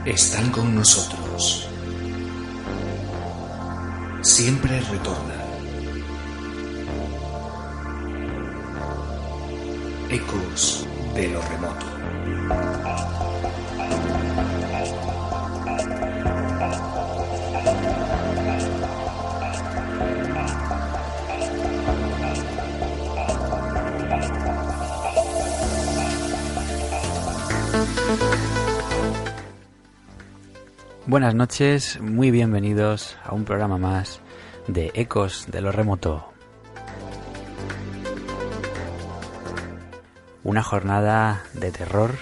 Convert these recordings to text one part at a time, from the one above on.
están con nosotros. Siempre retornan. Ecos de lo remoto. Buenas noches, muy bienvenidos a un programa más de Ecos de lo Remoto. Una jornada de terror,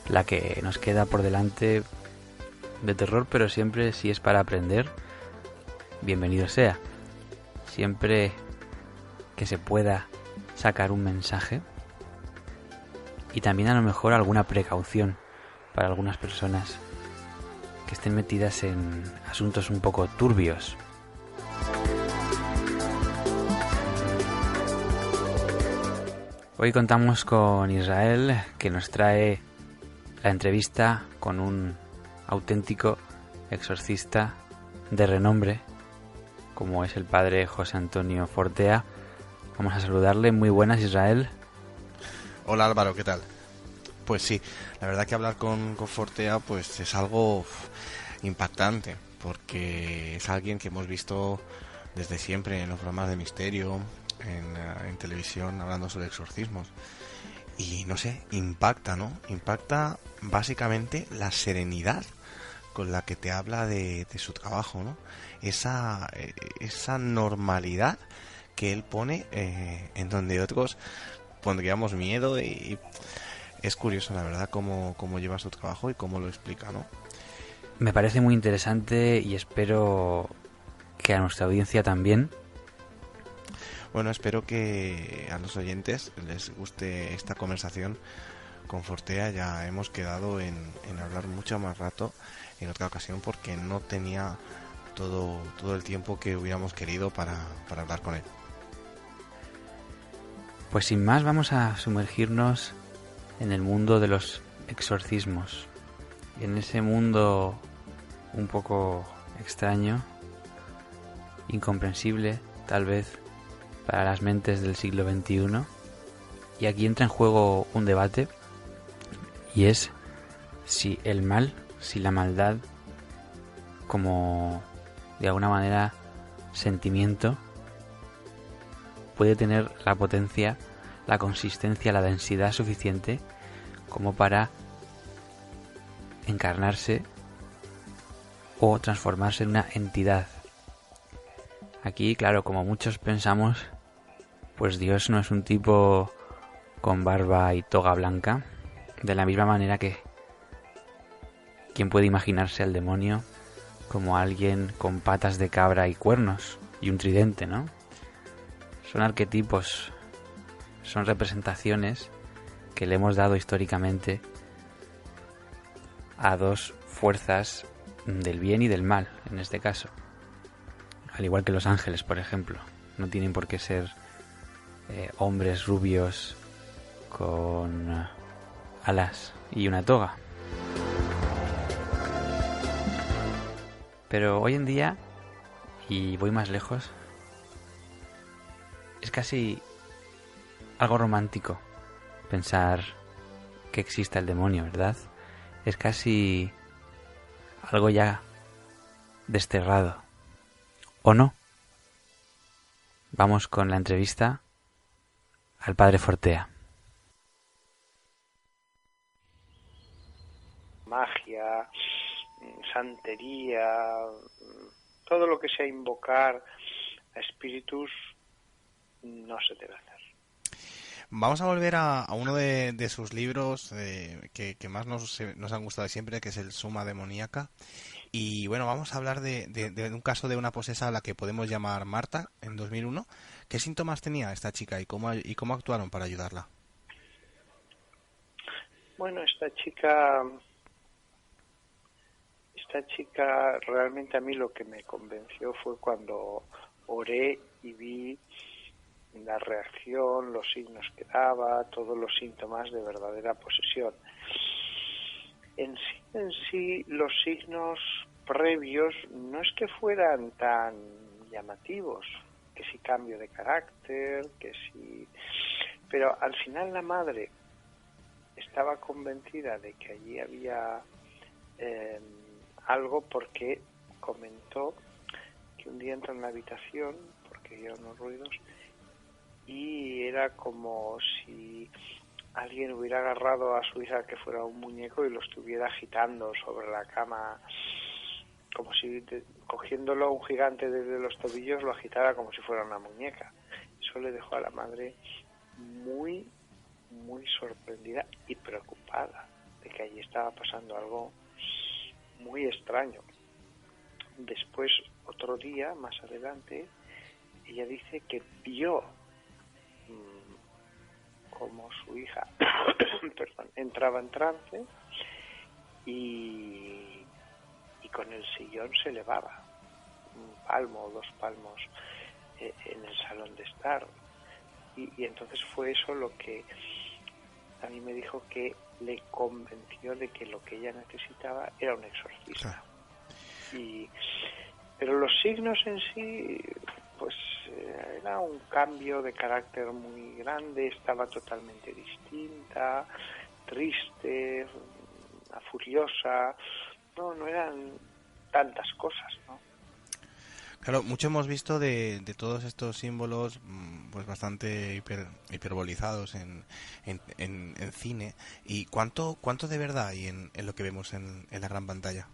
la que nos queda por delante, de terror, pero siempre si es para aprender, bienvenido sea. Siempre que se pueda sacar un mensaje y también a lo mejor alguna precaución para algunas personas que estén metidas en asuntos un poco turbios. Hoy contamos con Israel, que nos trae la entrevista con un auténtico exorcista de renombre, como es el padre José Antonio Fortea. Vamos a saludarle. Muy buenas, Israel. Hola Álvaro, ¿qué tal? Pues sí, la verdad que hablar con Fortea pues es algo impactante, porque es alguien que hemos visto desde siempre en los programas de misterio, en televisión, hablando sobre exorcismos. Y no sé, impacta, ¿no? Impacta básicamente la serenidad con la que te habla de su trabajo, ¿no? Esa normalidad que él pone en donde otros pondríamos miedo. Y es curioso, la verdad, cómo lleva su trabajo y cómo lo explica, ¿no? Me parece muy interesante y espero que a nuestra audiencia también. Bueno, espero que a los oyentes les guste esta conversación con Fortea. Ya hemos quedado en hablar mucho más rato en otra ocasión, porque no tenía todo el tiempo que hubiéramos querido para hablar con él. Pues sin más, vamos a sumergirnos en el mundo de los exorcismos. En ese mundo un poco extraño, incomprensible, tal vez, para las mentes del siglo XXI. Y aquí entra en juego un debate, y es si el mal, si la maldad, como de alguna manera sentimiento, puede tener la potencia, la consistencia, la densidad suficiente como para encarnarse o transformarse en una entidad. Aquí, claro, como muchos pensamos, pues Dios no es un tipo con barba y toga blanca, de la misma manera que ¿quién puede imaginarse al demonio como alguien con patas de cabra y cuernos y un tridente, ¿no? Son arquetipos, son representaciones que le hemos dado históricamente a dos fuerzas del bien y del mal, en este caso. Al igual que los ángeles, por ejemplo. No tienen por qué ser hombres rubios con alas y una toga. Pero hoy en día, y voy más lejos, es casi algo romántico pensar que exista el demonio, ¿verdad? Es casi algo ya desterrado. ¿O no? Vamos con la entrevista al padre Fortea. Magia, santería, todo lo que sea invocar a espíritus no se debe hacer. Vamos a volver a uno de sus libros que más nos han gustado siempre, que es el Suma Demoníaca. Y bueno, vamos a hablar de un caso de una posesa a la que podemos llamar Marta en 2001. ¿Qué síntomas tenía esta chica y cómo actuaron para ayudarla? Bueno, esta chica realmente a mí lo que me convenció fue cuando oré y vi la reacción, los signos que daba, todos los síntomas de verdadera posesión. En sí, los signos previos no es que fueran tan llamativos, que si cambio de carácter, que si... Pero al final la madre estaba convencida de que allí había algo, porque comentó que un día entró en la habitación, porque oía unos ruidos, y era como si alguien hubiera agarrado a su hija, que fuera un muñeco, y lo estuviera agitando sobre la cama, como si cogiéndolo un gigante desde los tobillos lo agitara como si fuera una muñeca. Eso le dejó a la madre muy, muy sorprendida y preocupada de que allí estaba pasando algo muy extraño. Después, otro día, más adelante, ella dice que vio como su hija perdón, entraba en trance y con el sillón se elevaba un palmo o 2 palmos en el salón de estar. Y entonces fue eso lo que a mí me dijo que le convenció de que lo que ella necesitaba era un exorcista. Pero los signos en sí, pues era un cambio de carácter muy grande, estaba totalmente distinta, triste, furiosa, no eran tantas cosas, ¿no? Claro, mucho hemos visto de todos estos símbolos pues bastante hiperbolizados en cine. ¿Y cuánto de verdad hay en lo que vemos en la gran pantalla?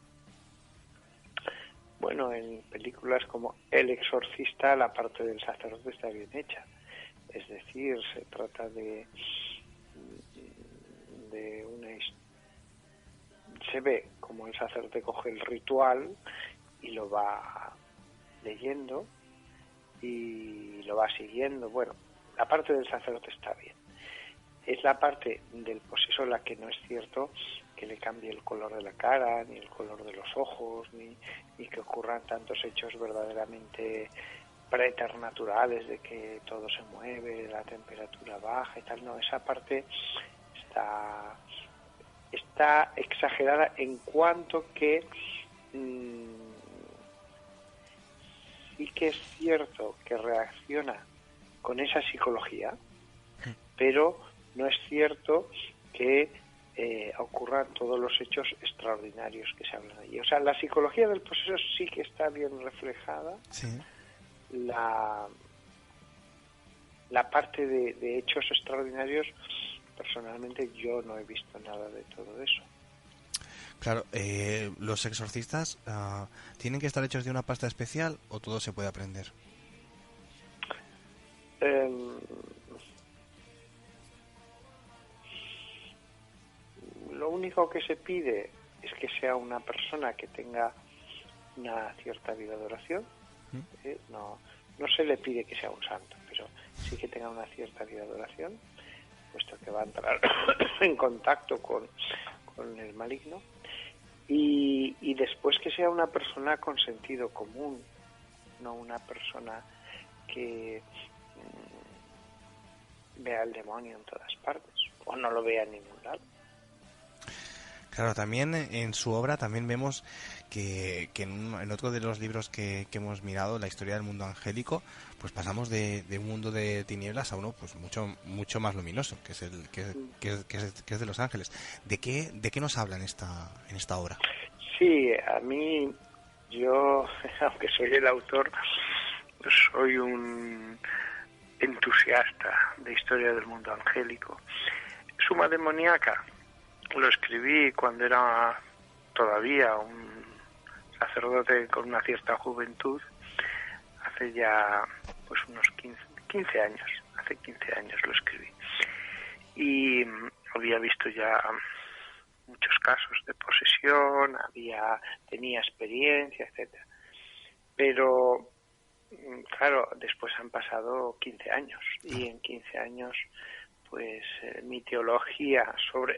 Bueno, en películas como El Exorcista, la parte del sacerdote está bien hecha. Es decir, se trata de se ve como el sacerdote coge el ritual y lo va leyendo y lo va siguiendo. Bueno, la parte del sacerdote está bien. Es la parte del poseso la que no es cierto que le cambie el color de la cara, ni el color de los ojos, ni que ocurran tantos hechos verdaderamente preternaturales de que todo se mueve, la temperatura baja y tal. No, esa parte está exagerada, en cuanto que sí que es cierto que reacciona con esa psicología, pero no es cierto que ocurran todos los hechos extraordinarios que se hablan allí. O sea, la psicología del proceso sí que está bien reflejada. Sí. La parte de hechos extraordinarios, personalmente yo no he visto nada de todo eso. Claro, ¿los exorcistas tienen que estar hechos de una pasta especial o todo se puede aprender? Lo único que se pide es que sea una persona que tenga una cierta vida de oración. No se le pide que sea un santo, pero sí que tenga una cierta vida de oración, puesto que va a entrar en contacto con el maligno. Y después que sea una persona con sentido común, no una persona que vea al demonio en todas partes o no lo vea en ningún lado. Claro, también en su obra también vemos que en otro de los libros que hemos mirado, la historia del mundo angélico, pues pasamos de un mundo de tinieblas a uno pues mucho más luminoso, que es el que es de los ángeles. ¿De qué nos habla en esta obra? Sí, a mí, yo, aunque soy el autor, soy un entusiasta de historia del mundo angélico. Suma demoníaca lo escribí cuando era todavía un sacerdote con una cierta juventud, hace ya pues unos 15 años, hace 15 años lo escribí. Y había visto ya muchos casos de posesión, tenía experiencia, etcétera. Pero claro, después han pasado 15 años y en 15 años pues mi teología sobre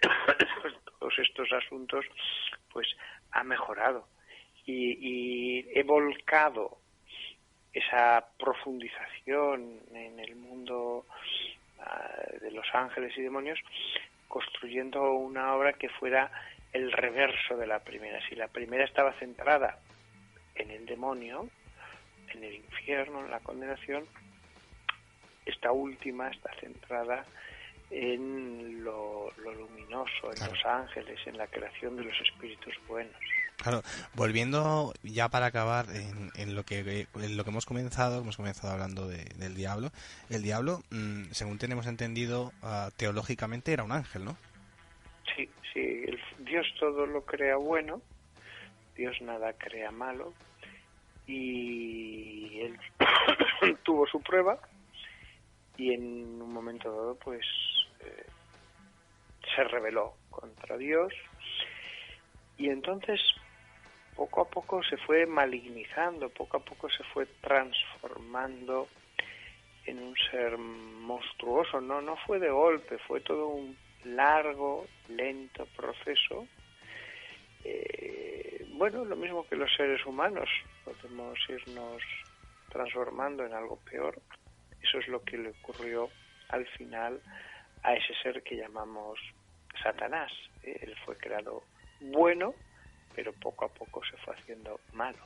todos estos asuntos pues ha mejorado y he volcado esa profundización en el mundo de los ángeles y demonios construyendo una obra que fuera el reverso de la primera. Si la primera estaba centrada en el demonio, en el infierno, en la condenación, esta última está centrada en lo luminoso, en los ángeles, en la creación de los espíritus buenos. Claro, volviendo ya para acabar en lo que hemos comenzado hablando del diablo. El diablo, según tenemos entendido, teológicamente era un ángel, ¿no? Sí, Dios todo lo crea bueno, Dios nada crea malo, y él tuvo su prueba y en un momento dado pues se rebeló contra Dios, y entonces poco a poco se fue malignizando, poco a poco se fue transformando en un ser monstruoso. No fue de golpe, fue todo un largo, lento proceso. Bueno, lo mismo que los seres humanos, podemos irnos transformando en algo peor. Eso es lo que le ocurrió al final a ese ser que llamamos Satanás. Él fue creado bueno, pero poco a poco se fue haciendo malo.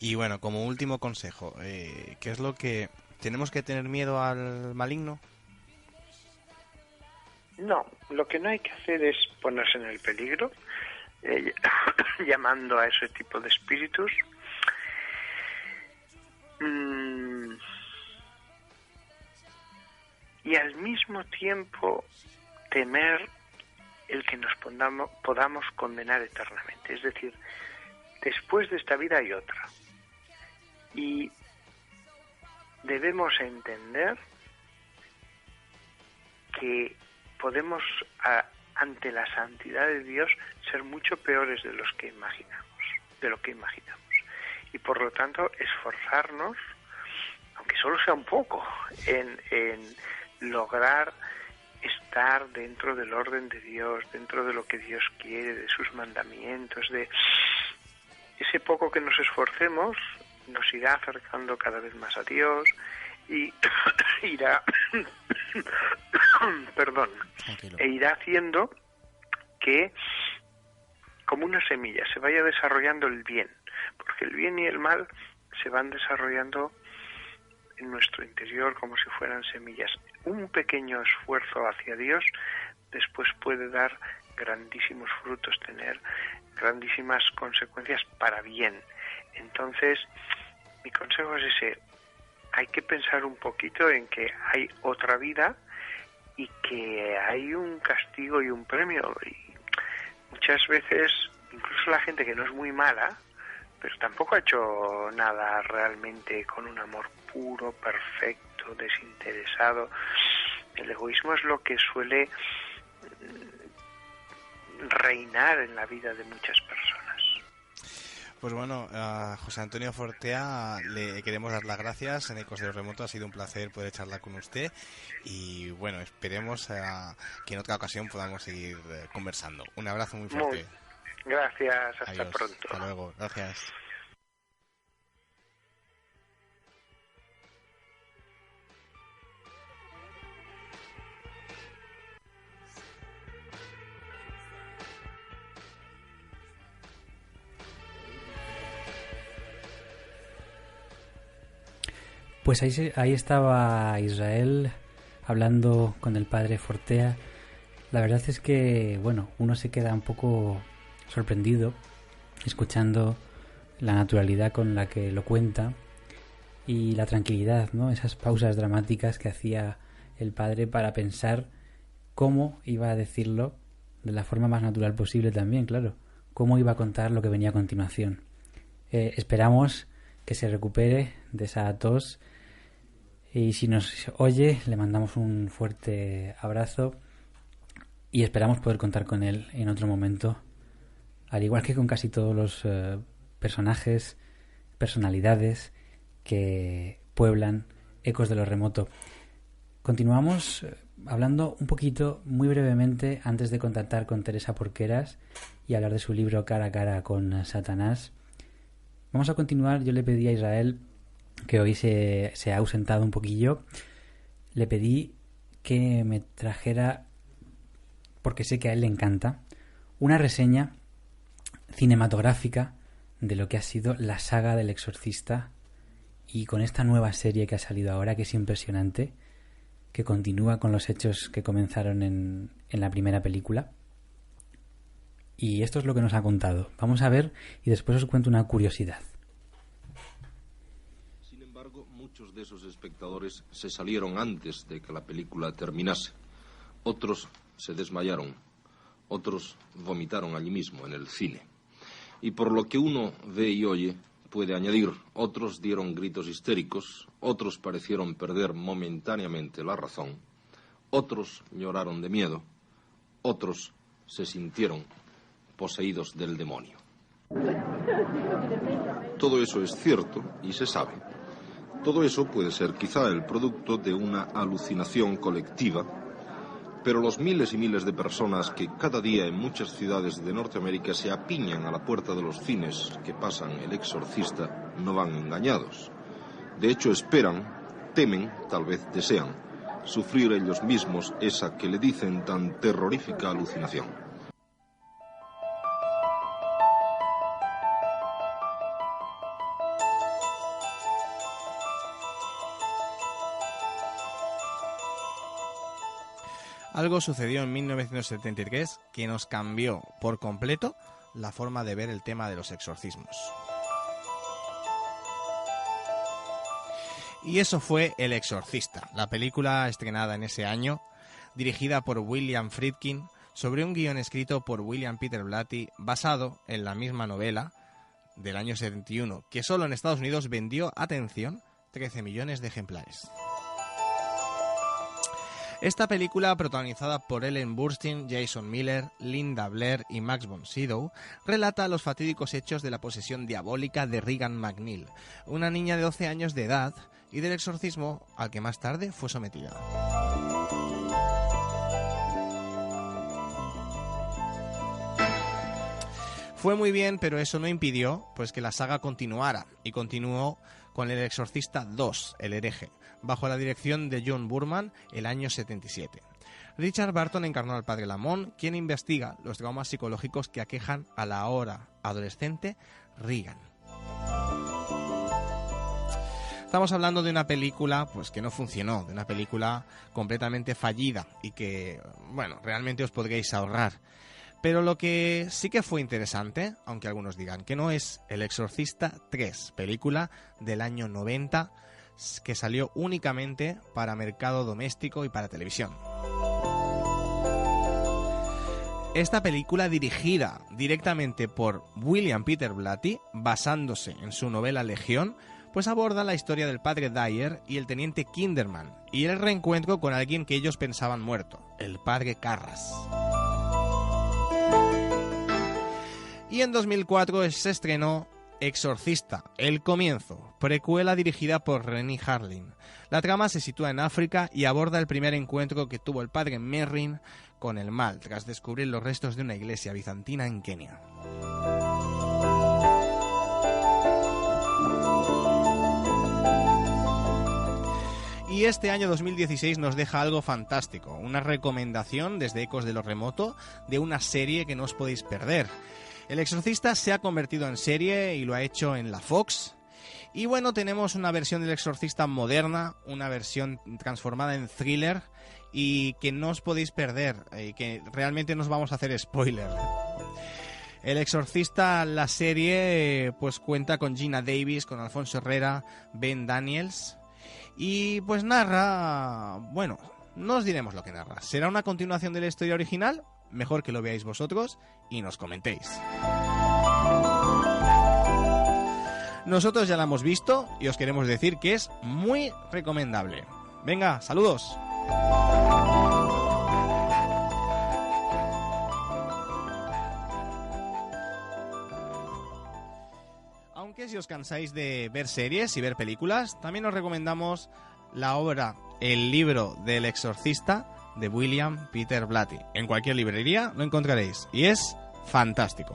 Y bueno, como último consejo, ¿qué es lo que tenemos que tener miedo al maligno? No, lo que no hay que hacer es ponerse en el peligro, llamando a ese tipo de espíritus. Y al mismo tiempo temer el que nos podamos condenar eternamente. Es decir, después de esta vida hay otra. Y debemos entender que podemos, ante la santidad de Dios, ser mucho peores de lo que imaginamos. Y por lo tanto, esforzarnos, aunque solo sea un poco, en lograr estar dentro del orden de Dios, dentro de lo que Dios quiere, de sus mandamientos, de ese poco que nos esforcemos, nos irá acercando cada vez más a Dios y irá irá haciendo que, como una semilla, se vaya desarrollando el bien, porque el bien y el mal se van desarrollando en nuestro interior como si fueran semillas. Un pequeño esfuerzo hacia Dios después puede dar grandísimos frutos, tener grandísimas consecuencias para bien. Entonces, mi consejo es ese: hay que pensar un poquito en que hay otra vida y que hay un castigo y un premio. Y muchas veces, incluso la gente que no es muy mala, pero tampoco ha hecho nada realmente con un amor puro, perfecto, desinteresado. El egoísmo es lo que suele reinar en la vida de muchas personas. Pues bueno, a José Antonio Fortea le queremos dar las gracias en Ecos de los Remotos. Ha sido un placer poder charlar con usted y bueno, esperemos que en otra ocasión podamos seguir conversando. Un abrazo muy fuerte. Gracias, hasta Adiós, pronto. Hasta luego, gracias. Pues ahí estaba Israel hablando con el padre Fortea. La verdad es que, bueno, uno se queda un poco sorprendido escuchando la naturalidad con la que lo cuenta y la tranquilidad, ¿no? Esas pausas dramáticas que hacía el padre para pensar cómo iba a decirlo de la forma más natural posible también, claro. Cómo iba a contar lo que venía a continuación. Esperamos que se recupere de esa tos. Y si nos oye, le mandamos un fuerte abrazo y esperamos poder contar con él en otro momento, al igual que con casi todos los personajes, personalidades que pueblan Ecos de lo Remoto. Continuamos hablando un poquito, muy brevemente, antes de contactar con Teresa Porqueras y hablar de su libro Cara a cara con Satanás. Vamos a continuar. Yo le pedí a Israel, que hoy se ha ausentado un poquillo, le pedí que me trajera porque sé que a él le encanta, una reseña cinematográfica de lo que ha sido la saga del Exorcista, y con esta nueva serie que ha salido ahora, que es impresionante, que continúa con los hechos que comenzaron en la primera película. Y esto es lo que nos ha contado. Vamos a ver y después os cuento una curiosidad. Sin embargo, muchos de esos espectadores se salieron antes de que la película terminase. Otros se desmayaron, otros vomitaron allí mismo, en el cine. Y por lo que uno ve y oye, puede añadir, otros dieron gritos histéricos, otros parecieron perder momentáneamente la razón, otros lloraron de miedo, otros se sintieron poseídos del demonio. Todo eso es cierto y se sabe. Todo eso puede ser quizá el producto de una alucinación colectiva, pero los miles y miles de personas que cada día en muchas ciudades de Norteamérica se apiñan a la puerta de los cines que pasan El Exorcista no van engañados. De hecho, esperan, temen, tal vez desean, sufrir ellos mismos esa que le dicen tan terrorífica alucinación. Algo sucedió en 1973 que nos cambió por completo la forma de ver el tema de los exorcismos. Y eso fue El Exorcista, la película estrenada en ese año, dirigida por William Friedkin, sobre un guión escrito por William Peter Blatty, basado en la misma novela del año 71, que solo en Estados Unidos vendió, atención, 13 millones de ejemplares. Esta película, protagonizada por Ellen Burstyn, Jason Miller, Linda Blair y Max von Sydow, relata los fatídicos hechos de la posesión diabólica de Regan McNeil, una niña de 12 años de edad, y del exorcismo al que más tarde fue sometida. Fue muy bien, pero eso no impidió pues que la saga continuara, y continuó con El Exorcista 2, El hereje, bajo la dirección de John Boorman, el año 77. Richard Barton encarnó al padre Lamont, quien investiga los traumas psicológicos que aquejan a la ahora adolescente Regan. Estamos hablando de una película pues que no funcionó, de una película completamente fallida y que, bueno, realmente os podréis ahorrar. Pero lo que sí que fue interesante, aunque algunos digan que no, es El Exorcista 3, película del año 90, que salió únicamente para mercado doméstico y para televisión. Esta película, dirigida directamente por William Peter Blatty, basándose en su novela Legión, pues aborda la historia del padre Dyer y el teniente Kinderman, y el reencuentro con alguien que ellos pensaban muerto, el padre Carras. Y en 2004 se estrenó Exorcista, el comienzo, precuela dirigida por Renny Harlin. La trama se sitúa en África y aborda el primer encuentro que tuvo el padre Merrin con el mal, tras descubrir los restos de una iglesia bizantina en Kenia. Y este año 2016 nos deja algo fantástico, una recomendación desde Ecos de lo Remoto de una serie que no os podéis perder. El Exorcista se ha convertido en serie y lo ha hecho en la Fox. Y bueno, tenemos una versión del Exorcista moderna, una versión transformada en thriller y que no os podéis perder, y que realmente no os vamos a hacer spoiler. El Exorcista, la serie, pues cuenta con Gina Davis, con Alfonso Herrera, Ben Daniels. Y pues narra... Bueno, no os diremos lo que narra. ¿Será una continuación de la historia original? Mejor que lo veáis vosotros y nos comentéis. Nosotros ya la hemos visto y os queremos decir que es muy recomendable. Venga, saludos. Aunque si os cansáis de ver series y ver películas, también os recomendamos la obra El libro del exorcista de William Peter Blatty. En cualquier librería lo encontraréis y es fantástico.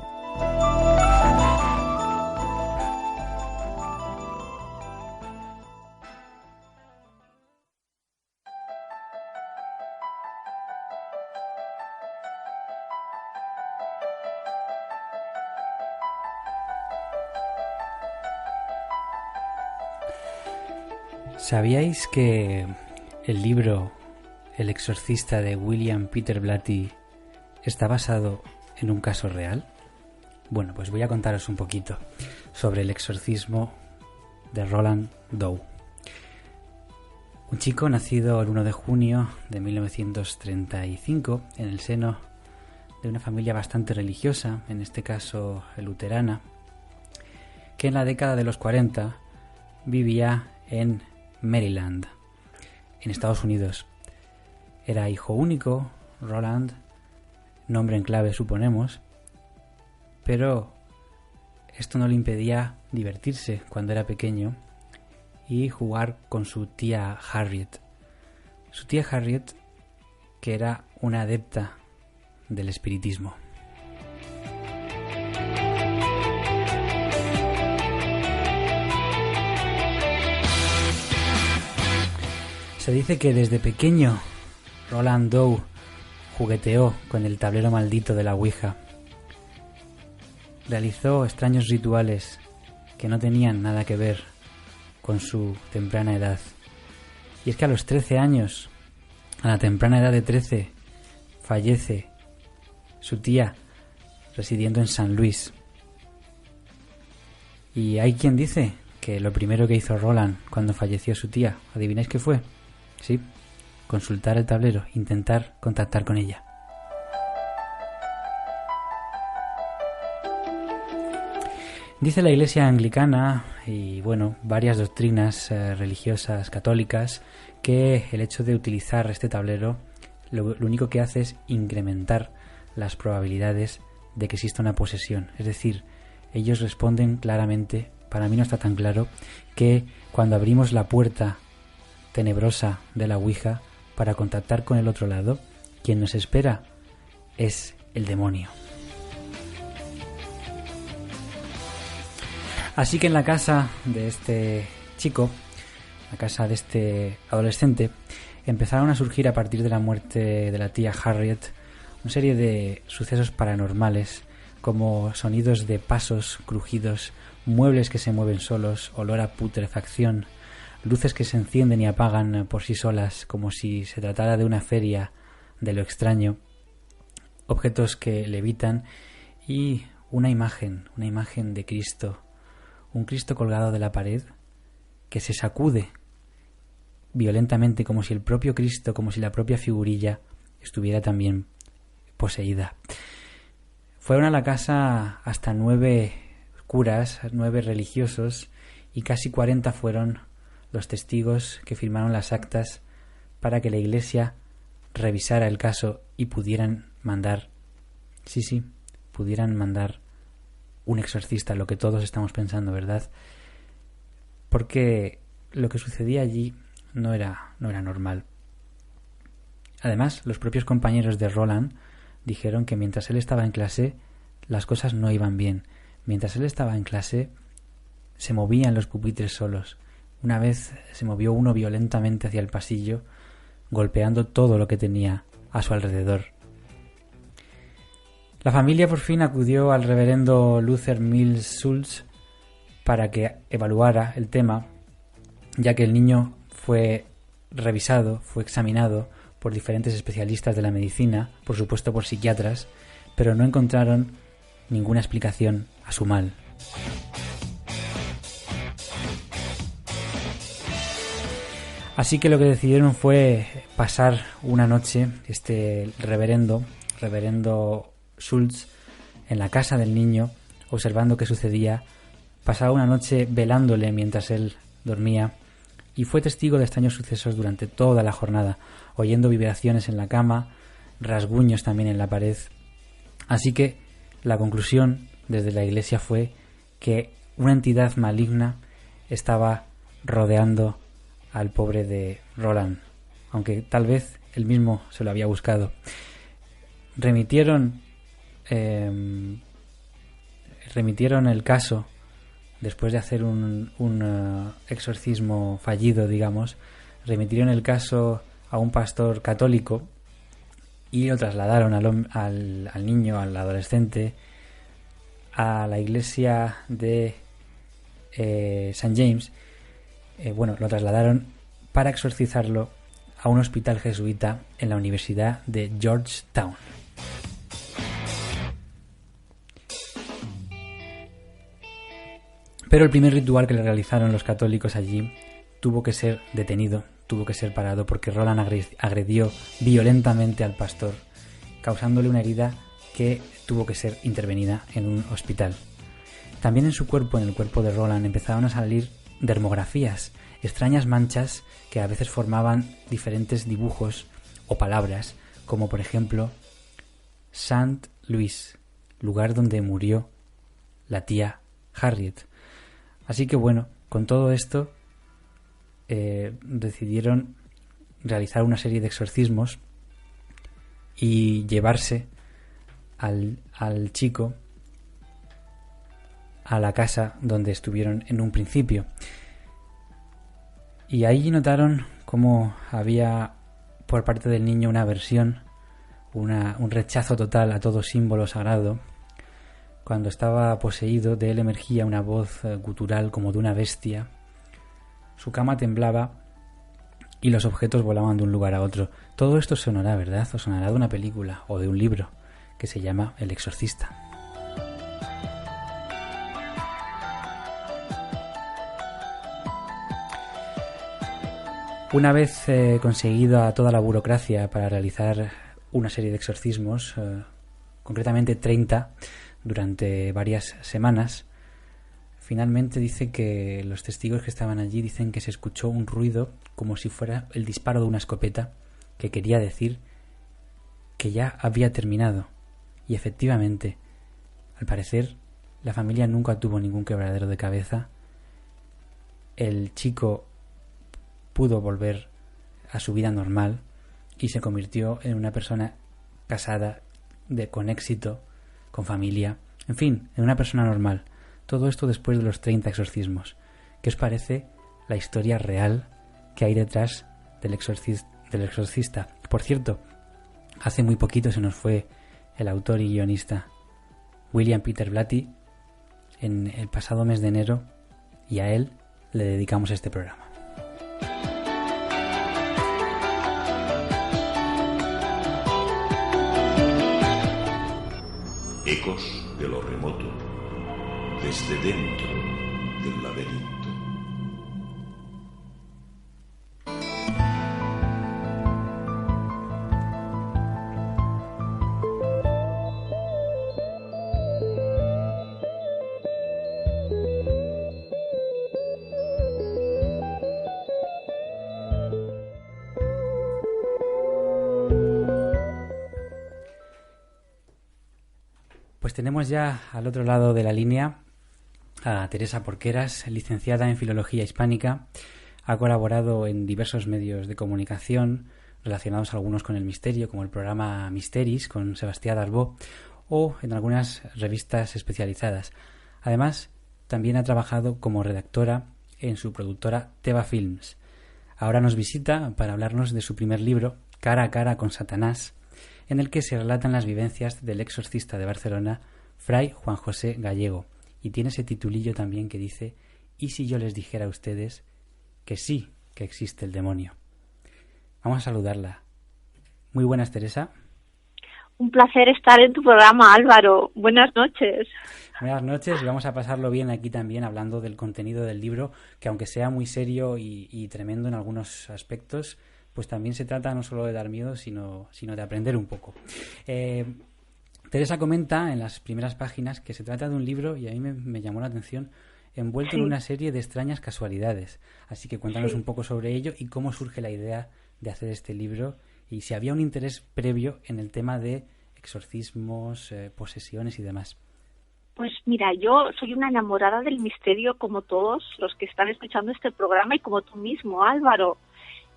¿Sabíais que el libro El exorcista de William Peter Blatty está basado en un caso real? Bueno, pues voy a contaros un poquito sobre el exorcismo de Roland Doe. Un chico nacido el 1 de junio de 1935 en el seno de una familia bastante religiosa, en este caso luterana, que en la década de los 40 vivía en Maryland, en Estados Unidos. Era hijo único, Roland, nombre en clave suponemos, pero esto no le impedía divertirse cuando era pequeño y jugar con su tía Harriet. Su tía Harriet, que era una adepta del espiritismo. Se dice que desde pequeño Roland Doe jugueteó con el tablero maldito de la Ouija. Realizó extraños rituales que no tenían nada que ver con su temprana edad. Y es que a los 13 años, a la temprana edad de 13, fallece su tía residiendo en San Luis. Y hay quien dice que lo primero que hizo Roland cuando falleció su tía, ¿adivináis qué fue? Sí, consultar el tablero, intentar contactar con ella. Dice la Iglesia anglicana y bueno, varias doctrinas religiosas católicas que el hecho de utilizar este tablero lo único que hace es incrementar las probabilidades de que exista una posesión. Es decir, ellos responden claramente, para mí no está tan claro, que cuando abrimos la puerta tenebrosa de la Ouija para contactar con el otro lado, quien nos espera es el demonio. Así que en la casa de este chico, la casa de este adolescente, empezaron a surgir a partir de la muerte de la tía Harriet una serie de sucesos paranormales, como sonidos de pasos, crujidos, muebles que se mueven solos, olor a putrefacción, luces que se encienden y apagan por sí solas como si se tratara de una feria de lo extraño, objetos que levitan y una imagen de Cristo, un Cristo colgado de la pared que se sacude violentamente como si el propio Cristo, como si la propia figurilla estuviera también poseída. Fueron a la casa hasta 9 curas, 9 religiosos y casi 40 fueron los testigos que firmaron las actas para que la Iglesia revisara el caso y pudieran mandar, pudieran mandar un exorcista, lo que todos estamos pensando, ¿verdad? Porque lo que sucedía allí no era normal. Además, los propios compañeros de Roland dijeron que mientras él estaba en clase, las cosas no iban bien. Mientras él estaba en clase, se movían los pupitres solos. Una vez se movió uno violentamente hacia el pasillo, golpeando todo lo que tenía a su alrededor. La familia por fin acudió al reverendo Luther Mills Schultz para que evaluara el tema, ya que el niño fue revisado, fue examinado por diferentes especialistas de la medicina, por supuesto por psiquiatras, pero no encontraron ninguna explicación a su mal. Así que lo que decidieron fue pasar una noche, este reverendo Schultz, en la casa del niño, observando qué sucedía. Pasaba una noche velándole mientras él dormía y fue testigo de extraños sucesos durante toda la jornada, oyendo vibraciones en la cama, rasguños también en la pared. Así que la conclusión desde la Iglesia fue que una entidad maligna estaba rodeando al pobre de Roland, aunque tal vez él mismo se lo había buscado. Remitieron el caso después de hacer un exorcismo fallido, digamos. Remitieron el caso a un pastor católico y lo trasladaron al niño, al adolescente, a la iglesia de St. James, lo trasladaron para exorcizarlo a un hospital jesuita en la Universidad de Georgetown. Pero el primer ritual que le realizaron los católicos allí tuvo que ser detenido, tuvo que ser parado, porque Roland agredió violentamente al pastor, causándole una herida que tuvo que ser intervenida en un hospital. También en su cuerpo, en el cuerpo de Roland, empezaron a salir dermografías, extrañas manchas que a veces formaban diferentes dibujos o palabras, como por ejemplo Saint Louis, lugar donde murió la tía Harriet. Así que con todo esto decidieron realizar una serie de exorcismos y llevarse al chico a la casa donde estuvieron en un principio. Y ahí notaron cómo había por parte del niño una aversión, un rechazo total a todo símbolo sagrado. Cuando estaba poseído, de él emergía una voz gutural como de una bestia. Su cama temblaba y los objetos volaban de un lugar a otro. Todo esto sonará, ¿verdad? O sonará de una película o de un libro que se llama El Exorcista. Una vez conseguido a toda la burocracia para realizar una serie de exorcismos, concretamente 30, durante varias semanas, finalmente dice que los testigos que estaban allí dicen que se escuchó un ruido como si fuera el disparo de una escopeta, que quería decir que ya había terminado. Y efectivamente, al parecer, la familia nunca tuvo ningún quebradero de cabeza. El chico pudo volver a su vida normal y se convirtió en una persona casada, con éxito, con familia, en fin, en una persona normal. Todo esto después de los 30 exorcismos. ¿Qué os parece la historia real que hay detrás del exorcista? Por cierto, hace muy poquito se nos fue el autor y guionista William Peter Blatty en el pasado mes de enero, y a él le dedicamos este programa. Ecos de lo remoto, desde dentro del laberinto. Pues tenemos ya al otro lado de la línea a Teresa Porqueras, licenciada en Filología Hispánica. Ha colaborado en diversos medios de comunicación relacionados algunos con el misterio, como el programa Misteris con Sebastián Darbo, o en algunas revistas especializadas. Además, también ha trabajado como redactora en su productora Teva Films. Ahora nos visita para hablarnos de su primer libro, Cara a cara con Satanás, en el que se relatan las vivencias del exorcista de Barcelona, Fray Juan José Gallego, y tiene ese titulillo también que dice: ¿y si yo les dijera a ustedes que sí, que existe el demonio? Vamos a saludarla. Muy buenas, Teresa. Un placer estar en tu programa, Álvaro. Buenas noches. Buenas noches, y vamos a pasarlo bien aquí también hablando del contenido del libro, que aunque sea muy serio y tremendo en algunos aspectos, pues también se trata no solo de dar miedo, sino de aprender un poco. Teresa comenta en las primeras páginas que se trata de un libro, y a mí me llamó la atención, envuelto en una serie de extrañas casualidades. Así que cuéntanos un poco sobre ello y cómo surge la idea de hacer este libro, y si había un interés previo en el tema de exorcismos, posesiones y demás. Pues mira, yo soy una enamorada del misterio, como todos los que están escuchando este programa y como tú mismo, Álvaro.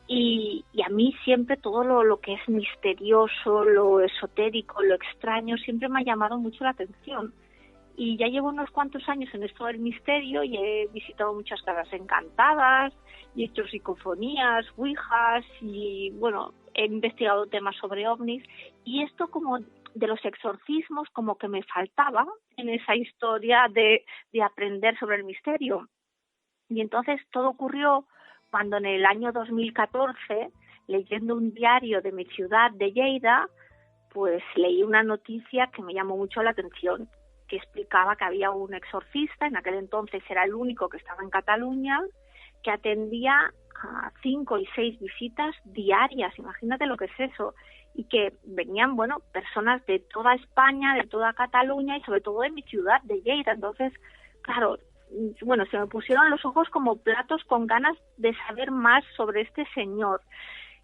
Y a mí siempre todo lo que es misterioso, lo esotérico, lo extraño, siempre me ha llamado mucho la atención. Y ya llevo unos cuantos años en esto del misterio y he visitado muchas casas encantadas, y he hecho psicofonías, ouijas, y bueno, he investigado temas sobre ovnis. Y esto como de los exorcismos como que me faltaba en esa historia de aprender sobre el misterio. Y entonces todo ocurrió cuando en el año 2014, leyendo un diario de mi ciudad, de Lleida, pues leí una noticia que me llamó mucho la atención, que explicaba que había un exorcista, en aquel entonces era el único que estaba en Cataluña, que atendía a 5 y 6 visitas diarias, imagínate lo que es eso, y que venían, bueno, personas de toda España, de toda Cataluña y sobre todo de mi ciudad, de Lleida. Entonces, claro, bueno, se me pusieron los ojos como platos con ganas de saber más sobre este señor.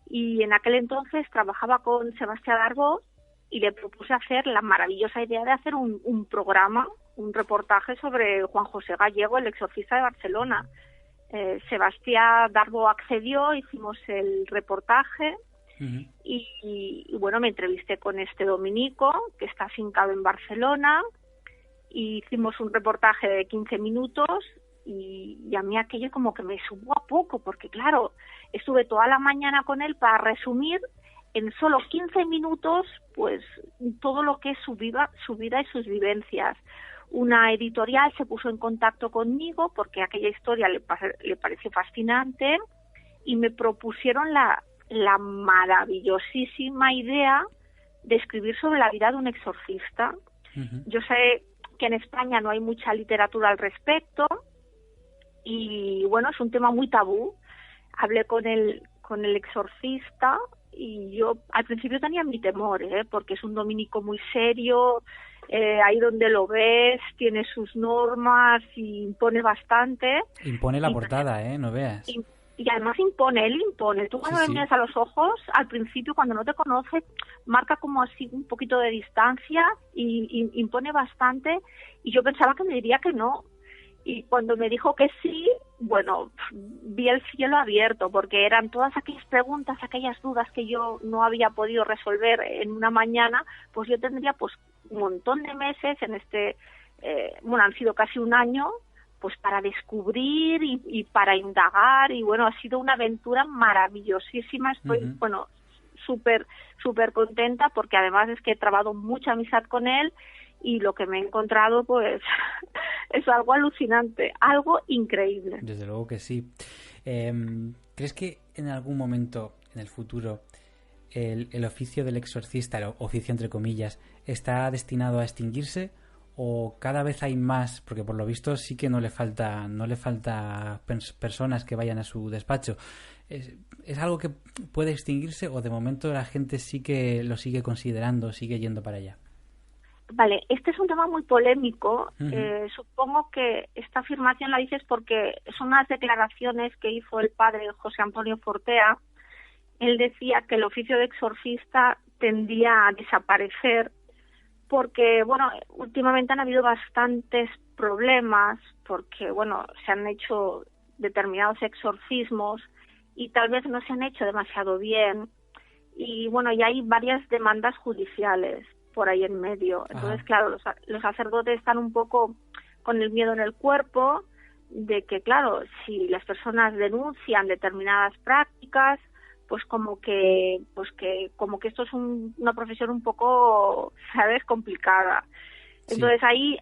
Y en aquel entonces trabajaba con Sebastián Darbo y le propuse hacer la maravillosa idea de hacer un programa, un reportaje sobre Juan José Gallego, el exorcista de Barcelona. Sebastián Darbo accedió, hicimos el reportaje. Uh-huh. Y bueno, me entrevisté con este dominico que está afincado en Barcelona y hicimos un reportaje de 15 minutos y a mí aquello como que me subió a poco porque claro, estuve toda la mañana con él para resumir en solo 15 minutos pues todo lo que es su vida y sus vivencias. Una editorial se puso en contacto conmigo porque aquella historia le pareció fascinante y me propusieron la maravillosísima idea de escribir sobre la vida de un exorcista. Uh-huh. Yo sé que en España no hay mucha literatura al respecto y bueno, es un tema muy tabú. Hablé con el exorcista y yo al principio tenía mi temor, porque es un dominico muy serio, ahí donde lo ves, tiene sus normas y impone bastante. Impone la portada, no veas. Y además él impone. Tú cuando le miras a los ojos, al principio, cuando no te conoce, marca como así un poquito de distancia y impone bastante. Y yo pensaba que me diría que no. Y cuando me dijo que sí, bueno, vi el cielo abierto, porque eran todas aquellas preguntas, aquellas dudas que yo no había podido resolver en una mañana, pues yo tendría pues un montón de meses en han sido casi un año, pues para descubrir y para indagar y bueno, ha sido una aventura maravillosísima. Estoy, uh-huh. Bueno, súper contenta porque además es que he trabado mucha amistad con él y lo que me he encontrado pues es algo alucinante, algo increíble. Desde luego que sí. ¿Crees que en algún momento en el futuro el oficio del exorcista, el oficio entre comillas, está destinado a extinguirse? ¿O cada vez hay más? Porque por lo visto sí que no le falta personas que vayan a su despacho. ¿Es algo que puede extinguirse o de momento la gente sí que lo sigue considerando, sigue yendo para allá? Vale, este es un tema muy polémico. Uh-huh. Supongo que esta afirmación la dices porque son unas declaraciones que hizo el padre José Antonio Fortea. Él decía que el oficio de exorcista tendía a desaparecer porque, bueno, últimamente han habido bastantes problemas porque, bueno, se han hecho determinados exorcismos y tal vez no se han hecho demasiado bien y, bueno, ya hay varias demandas judiciales por ahí en medio. Entonces, claro, los sacerdotes están un poco con el miedo en el cuerpo de que, claro, si las personas denuncian determinadas prácticas, pues como que esto es una profesión un poco, ¿sabes?, complicada. Entonces ahí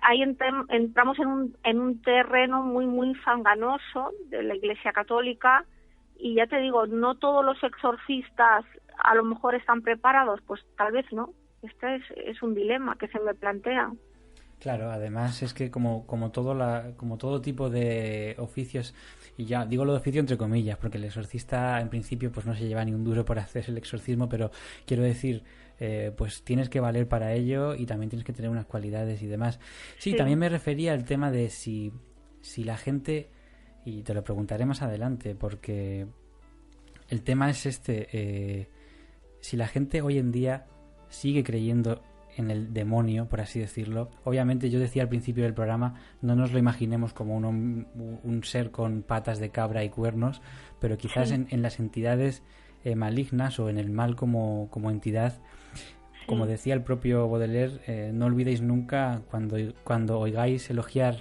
entramos en un terreno muy fanganoso de la Iglesia Católica y ya te digo, no todos los exorcistas a lo mejor están preparados, pues tal vez no. Este es un dilema que se me plantea. Claro, además es que como todo tipo de oficios, y ya digo lo de oficio entre comillas, porque el exorcista en principio pues no se lleva ni un duro por hacer el exorcismo, pero quiero decir, pues tienes que valer para ello y también tienes que tener unas cualidades y demás. Sí, también me refería al tema de si la gente, y te lo preguntaré más adelante, porque el tema es si la gente hoy en día sigue creyendo en el demonio, por así decirlo. Obviamente yo decía al principio del programa, no nos lo imaginemos como un ser con patas de cabra y cuernos, pero quizás en las entidades malignas o en el mal como entidad. Como decía el propio Baudelaire, no olvidéis nunca cuando oigáis elogiar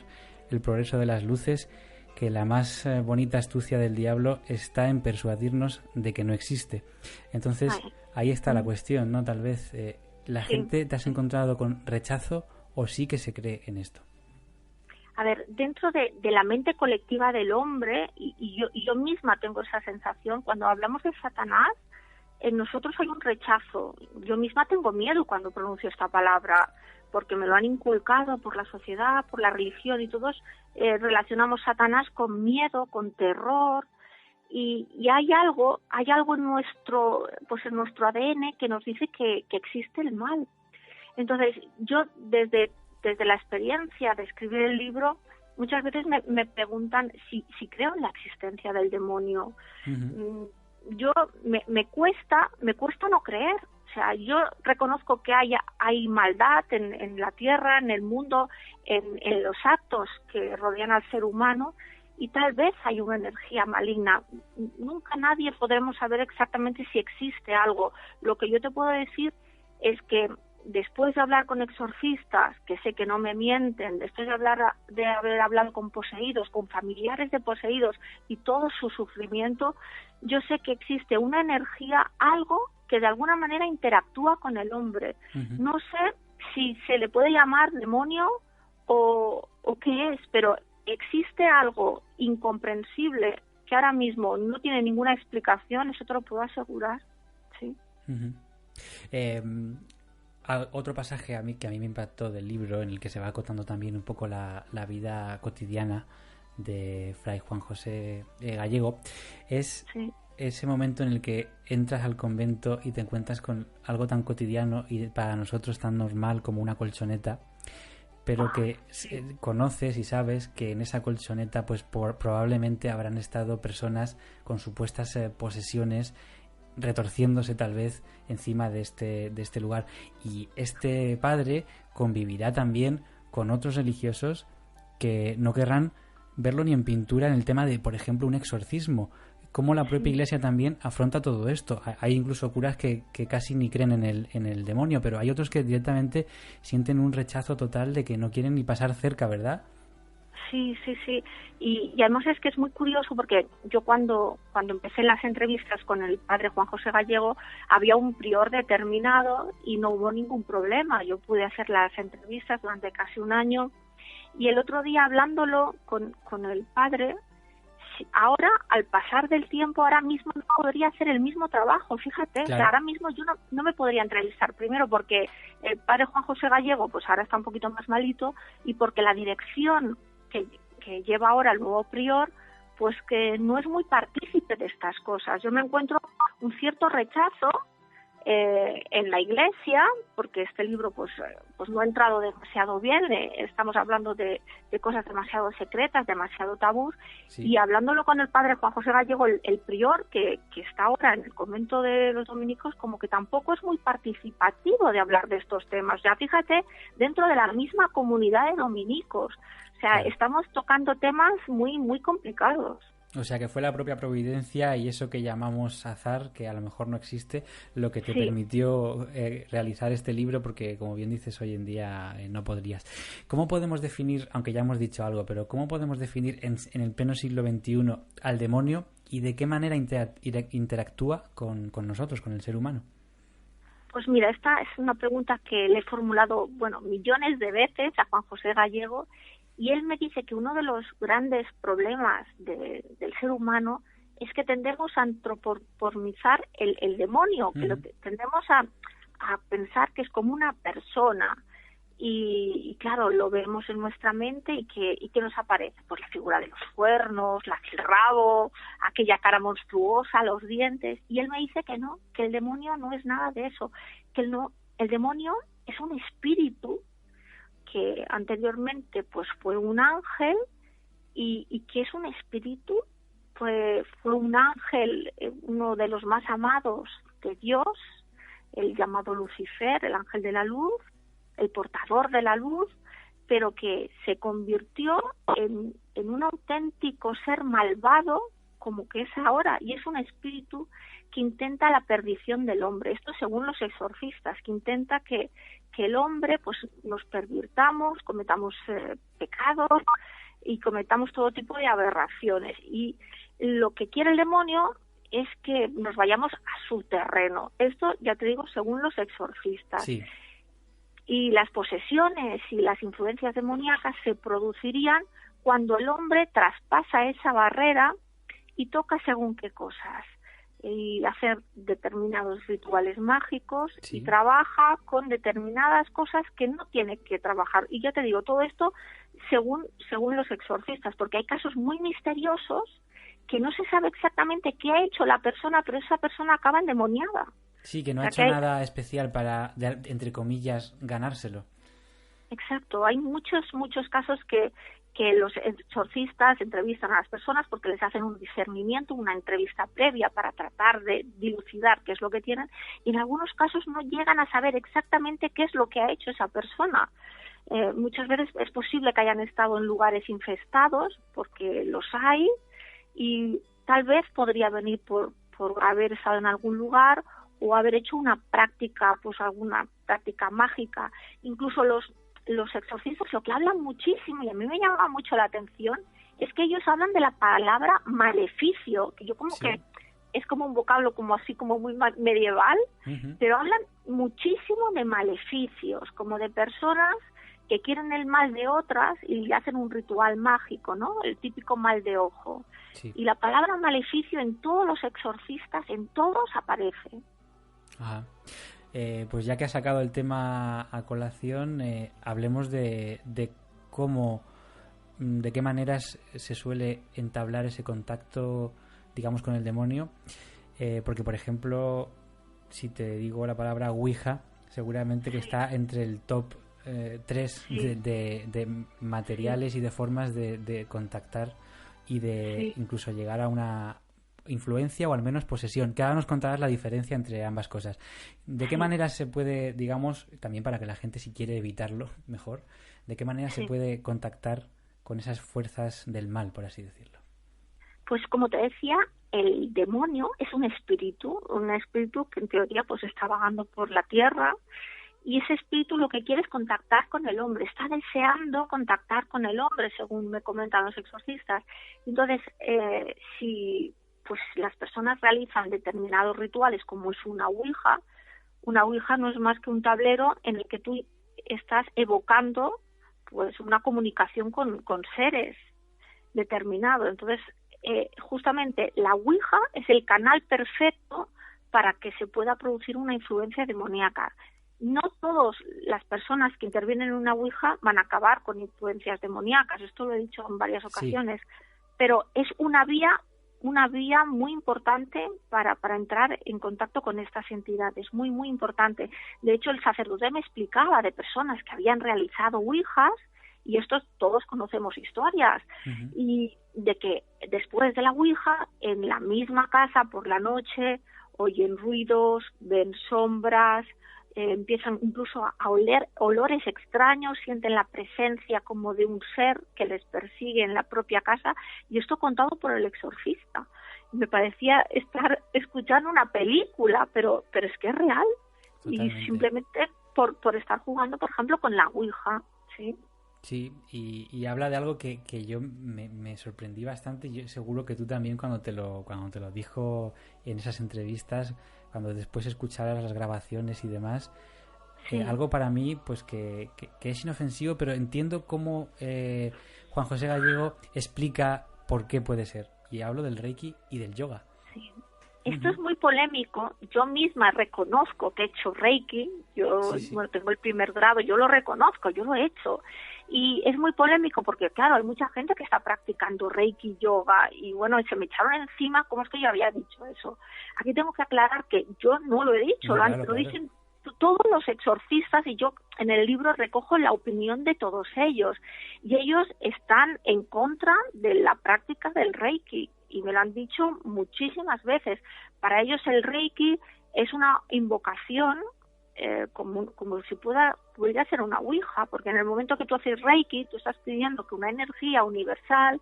el progreso de las luces, que la más bonita astucia del diablo está en persuadirnos de que no existe. Entonces ahí está la cuestión, ¿no? Tal vez la gente te has encontrado con rechazo o sí que se cree en esto. a ver, dentro de la mente colectiva del hombre, y yo misma tengo esa sensación, cuando hablamos de Satanás, en nosotros hay un rechazo. Yo misma tengo miedo cuando pronuncio esta palabra, porque me lo han inculcado por la sociedad, por la religión, y todos relacionamos Satanás con miedo, con terror, y hay algo en nuestro ADN que nos dice que existe el mal. Entonces, yo desde la experiencia de escribir el libro, muchas veces me preguntan si creo en la existencia del demonio. Uh-huh. Yo me cuesta no creer. O sea, yo reconozco que hay maldad en la tierra, en el mundo, en los actos que rodean al ser humano, y tal vez hay una energía maligna. Nunca nadie podremos saber exactamente si existe algo. Lo que yo te puedo decir es que después de hablar con exorcistas, que sé que no me mienten, después de haber hablado con poseídos, con familiares de poseídos y todo su sufrimiento, yo sé que existe una energía, algo que de alguna manera interactúa con el hombre. Uh-huh. No sé si se le puede llamar demonio o qué es, pero existe algo incomprensible que ahora mismo no tiene ninguna explicación, eso te lo puedo asegurar. Sí. Uh-huh. Otro pasaje que a mí me impactó del libro, en el que se va acotando también un poco la vida cotidiana de Fray Juan José Gallego, es ese momento en el que entras al convento y te encuentras con algo tan cotidiano y para nosotros tan normal como una colchoneta, pero que conoces y sabes que en esa colchoneta pues probablemente habrán estado personas con supuestas posesiones retorciéndose tal vez encima de este lugar, y este padre convivirá también con otros religiosos que no querrán verlo ni en pintura en el tema de, por ejemplo, un exorcismo. Cómo la propia Iglesia también afronta todo esto. Hay incluso curas que casi ni creen en el demonio, pero hay otros que directamente sienten un rechazo total, de que no quieren ni pasar cerca, ¿verdad? Sí. Y además es que es muy curioso, porque yo cuando empecé las entrevistas con el padre Juan José Gallego, había un prior determinado y no hubo ningún problema. Yo pude hacer las entrevistas durante casi un año, y el otro día hablándolo con el padre, ahora, al pasar del tiempo, ahora mismo no podría hacer el mismo trabajo, fíjate. Claro. O sea, ahora mismo yo no me podría entrevistar, primero porque el padre Juan José Gallego pues ahora está un poquito más malito, y porque la dirección que lleva ahora el nuevo prior pues que no es muy partícipe de estas cosas. Yo me encuentro un cierto rechazo en la Iglesia, porque este libro pues no ha entrado demasiado bien. Estamos hablando de cosas demasiado secretas, demasiado tabús, sí. Y hablándolo con el padre Juan José Gallego, el prior que está ahora en el convento de los dominicos, como que tampoco es muy participativo de hablar de estos temas. Ya fíjate, dentro de la misma comunidad de dominicos, o sea, claro, estamos tocando temas muy, muy complicados. O sea, que fue la propia providencia y eso que llamamos azar, que a lo mejor no existe, lo que te permitió realizar este libro, porque, como bien dices, hoy en día no podrías. ¿Cómo podemos definir, aunque ya hemos dicho algo, pero cómo podemos definir en el pleno siglo XXI al demonio, y de qué manera interactúa con nosotros, con el ser humano? Pues mira, esta es una pregunta que le he formulado, millones de veces a Juan José Gallego, y él me dice que uno de los grandes problemas del ser humano es que tendemos a antropomorfizar el demonio, que tendemos a pensar que es como una persona, y claro, lo vemos en nuestra mente y que nos aparece pues la figura de los cuernos, el rabo, aquella cara monstruosa, los dientes, y él me dice que no, que el demonio no es nada de eso, que el demonio es un espíritu que anteriormente pues fue un ángel, y que es un espíritu, pues fue un ángel, uno de los más amados de Dios, el llamado Lucifer, el ángel de la luz, el portador de la luz, pero que se convirtió en un auténtico ser malvado, como que es ahora, y es un espíritu que intenta la perdición del hombre. Esto según los exorcistas, que intenta que el hombre pues nos pervirtamos, cometamos pecados y cometamos todo tipo de aberraciones. Y lo que quiere el demonio es que nos vayamos a su terreno. Esto, ya te digo, según los exorcistas. Sí. Y las posesiones y las influencias demoníacas se producirían cuando el hombre traspasa esa barrera y toca según qué cosas, y hacer determinados rituales mágicos, Sí. y trabaja con determinadas cosas que no tiene que trabajar. Y ya te digo, todo esto según los exorcistas, porque hay casos muy misteriosos que no se sabe exactamente qué ha hecho la persona, pero esa persona acaba endemoniada. Sí, que no ha O hecho sea, que nada especial para, entre comillas, ganárselo. Exacto, hay muchos casos que los exorcistas entrevistan a las personas porque les hacen un discernimiento, una entrevista previa para tratar de dilucidar qué es lo que tienen, y en algunos casos no llegan a saber exactamente qué es lo que ha hecho esa persona. Muchas veces es posible que hayan estado en lugares infestados, porque los hay, y tal vez podría venir por haber estado en algún lugar o haber hecho una práctica, pues alguna práctica mágica. Incluso los exorcistas lo que hablan muchísimo, y a mí me llama mucho la atención, es que ellos hablan de la palabra maleficio, que yo como Sí. que es como un vocablo como así como muy medieval, Ujú. pero hablan muchísimo de maleficios, como de personas que quieren el mal de otras y hacen un ritual mágico, ¿no? El típico mal de ojo. Sí. Y la palabra maleficio en todos los exorcistas, en todos aparece. Ajá. Pues ya que has sacado el tema a colación, hablemos de cómo, de qué maneras se suele entablar ese contacto, digamos, con el demonio. Porque, por ejemplo, si te digo la palabra Ouija, seguramente que está entre el top 3 Sí. de materiales y de formas de contactar y de incluso llegar a una influencia o al menos posesión, que ahora nos contarás la diferencia entre ambas cosas. ¿De qué manera se puede, digamos, también para que la gente, si quiere evitarlo mejor, de qué manera se puede contactar con esas fuerzas del mal, por así decirlo? Pues como te decía, el demonio es un espíritu que en teoría pues está vagando por la tierra, y ese espíritu lo que quiere es contactar con el hombre, está deseando contactar con el hombre, según me comentan los exorcistas. Entonces, si pues las personas realizan determinados rituales, como es una ouija no es más que un tablero en el que tú estás evocando pues una comunicación con seres determinados. Entonces, justamente la ouija es el canal perfecto para que se pueda producir una influencia demoníaca. No todas las personas que intervienen en una ouija van a acabar con influencias demoníacas, esto lo he dicho en varias ocasiones, pero es una vía muy importante para entrar en contacto con estas entidades, muy, muy importante. De hecho, el sacerdote me explicaba de personas que habían realizado ouijas, y estos todos conocemos historias, y de que después de la ouija, en la misma casa por la noche, oyen ruidos, ven sombras, empiezan incluso a oler olores extraños, sienten la presencia como de un ser que les persigue en la propia casa, y esto contado por el exorcista. Me parecía estar escuchando una película, pero es que es real. Totalmente. Y simplemente por estar jugando, por ejemplo, con la ouija, ¿sí? Sí, y habla de algo que yo me sorprendí bastante, y yo seguro que tú también cuando te lo dijo en esas entrevistas, cuando después escucharas las grabaciones y demás, algo para mí pues que es inofensivo, pero entiendo cómo Juan José Gallego explica por qué puede ser, y hablo del Reiki y del yoga. Sí. Esto es muy polémico. Yo misma reconozco que he hecho Reiki. Yo Bueno, tengo el primer grado, yo lo reconozco, yo lo he hecho. Y es muy polémico porque, claro, hay mucha gente que está practicando Reiki, yoga, y bueno, se me echaron encima cómo es que yo había dicho eso. Aquí tengo que aclarar que yo no lo he dicho, lo dicen todos los exorcistas, y yo en el libro recojo la opinión de todos ellos. Y ellos están en contra de la práctica del Reiki. Y me lo han dicho muchísimas veces. Para ellos el Reiki es una invocación como si pudiera ser una ouija, porque en el momento que tú haces Reiki, tú estás pidiendo que una energía universal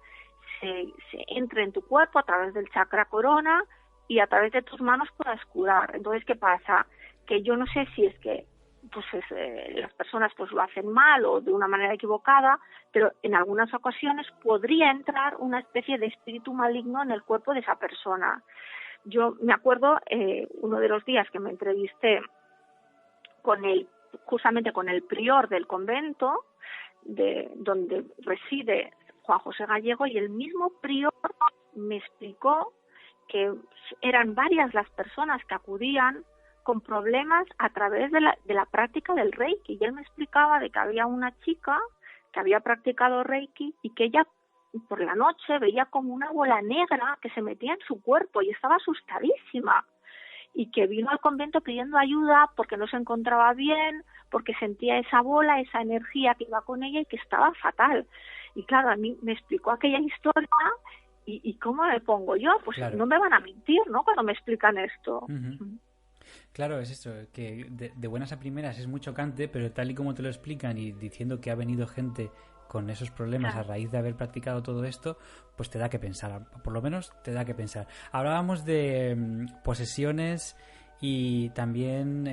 se entre en tu cuerpo a través del chakra corona y a través de tus manos puedas curar. Entonces, ¿qué pasa? Que yo no sé si es que las personas pues lo hacen mal o de una manera equivocada, pero en algunas ocasiones podría entrar una especie de espíritu maligno en el cuerpo de esa persona. Yo me acuerdo uno de los días que me entrevisté con el justamente con el prior del convento de donde reside Juan José Gallego, y el mismo prior me explicó que eran varias las personas que acudían con problemas a través de la práctica del Reiki, y él me explicaba de que había una chica que había practicado Reiki y que ella por la noche veía como una bola negra que se metía en su cuerpo y estaba asustadísima, y que vino al convento pidiendo ayuda porque no se encontraba bien, porque sentía esa bola, esa energía que iba con ella y que estaba fatal. Y claro, a mí me explicó aquella historia y ¿cómo me pongo yo? Pues claro, no me van a mentir, ¿no?, cuando me explican esto. Uh-huh. Claro, es eso, que de buenas a primeras es muy chocante, pero tal y como te lo explican y diciendo que ha venido gente con esos problemas a raíz de haber practicado todo esto, pues te da que pensar, por lo menos te da que pensar. Hablábamos de posesiones y también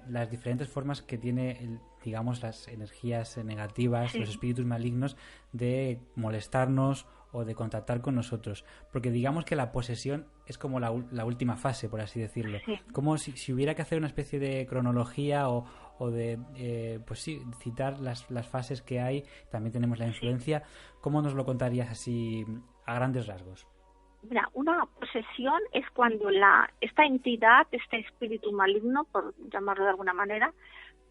las diferentes formas que tiene, digamos, las energías negativas, los espíritus malignos, de molestarnos o de contactar con nosotros, porque digamos que la posesión es como la última fase, por así decirlo, como si hubiera que hacer una especie de cronología o de, pues sí, citar las fases que hay. También tenemos la influencia. ¿Cómo nos lo contarías así a grandes rasgos? Mira, una posesión es cuando esta entidad, este espíritu maligno, por llamarlo de alguna manera,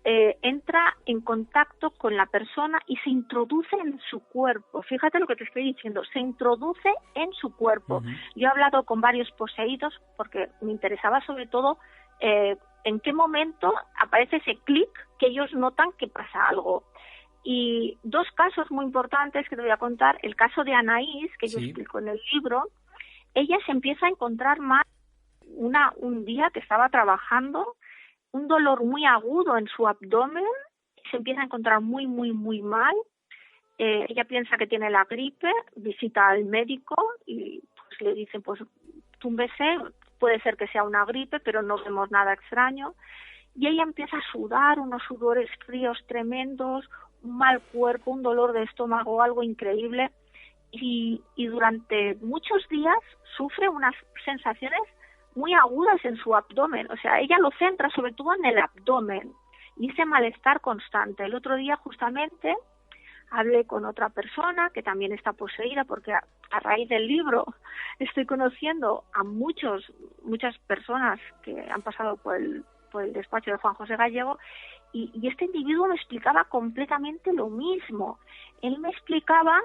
entra en contacto con la persona y se introduce en su cuerpo. Fíjate lo que te estoy diciendo, se introduce en su cuerpo. Uh-huh. Yo he hablado con varios poseídos porque me interesaba sobre todo en qué momento aparece ese clic que ellos notan que pasa algo. Y dos casos muy importantes que te voy a contar. El caso de Anaís, que yo explico en el libro. Ella se empieza a encontrar mal un día que estaba trabajando, un dolor muy agudo en su abdomen, se empieza a encontrar muy, muy, muy mal. Ella piensa que tiene la gripe, visita al médico y pues le dicen, pues túmbese, puede ser que sea una gripe, pero no vemos nada extraño. Y ella empieza a sudar, unos sudores fríos tremendos, un mal cuerpo, un dolor de estómago, algo increíble. Y durante muchos días sufre unas sensaciones muy agudas en su abdomen. O sea, ella lo centra sobre todo en el abdomen y ese malestar constante. El otro día justamente hablé con otra persona que también está poseída, porque a raíz del libro estoy conociendo a muchas personas que han pasado por el despacho de Juan José Gallego, y este individuo me explicaba completamente lo mismo. Él me explicaba